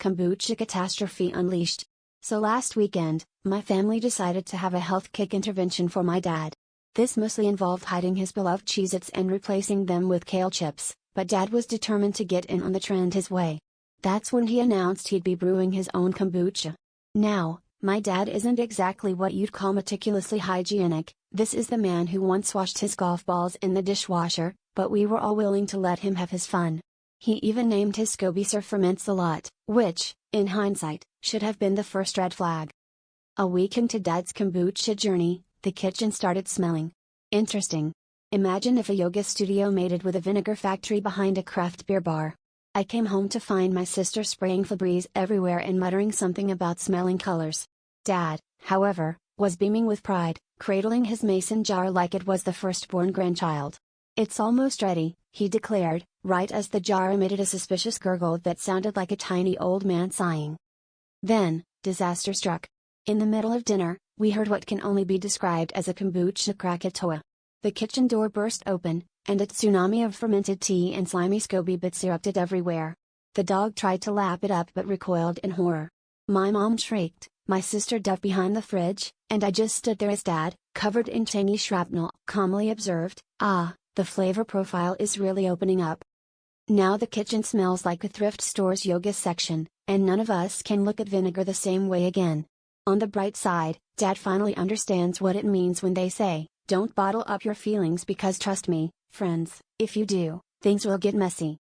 kombucha catastrophe unleashed. So last weekend, my family decided to have a health kick intervention for my dad. This mostly involved hiding his beloved Cheez-Its and replacing them with kale chips, but Dad was determined to get in on the trend his way. That's when he announced he'd be brewing his own kombucha. Now, my dad isn't exactly what you'd call meticulously hygienic. This is the man who once washed his golf balls in the dishwasher, but we were all willing to let him have his fun. He even named his SCOBY Sir Ferments a lot, which, in hindsight, should have been the first red flag. A week into Dad's kombucha journey, the kitchen started smelling interesting. Imagine if a yoga studio mated with a vinegar factory behind a craft beer bar. I came home to find my sister spraying Febreze everywhere and muttering something about smelling colors. Dad, however, was beaming with pride, cradling his mason jar like it was the firstborn grandchild. "It's almost ready," he declared, right as the jar emitted a suspicious gurgle that sounded like a tiny old man sighing. Then, disaster struck. In the middle of dinner, we heard what can only be described as a kombucha Krakatoa. The kitchen door burst open, and a tsunami of fermented tea and slimy SCOBY bits erupted everywhere. The dog tried to lap it up but recoiled in horror. My mom shrieked, my sister ducked behind the fridge, and I just stood there as Dad, covered in tangy shrapnel, calmly observed, the flavor profile is really opening up. Now the kitchen smells like a thrift store's yoga section, and none of us can look at vinegar the same way again. On the bright side, Dad finally understands what it means when they say, "Don't bottle up your feelings, because trust me, friends, if you do, things will get messy."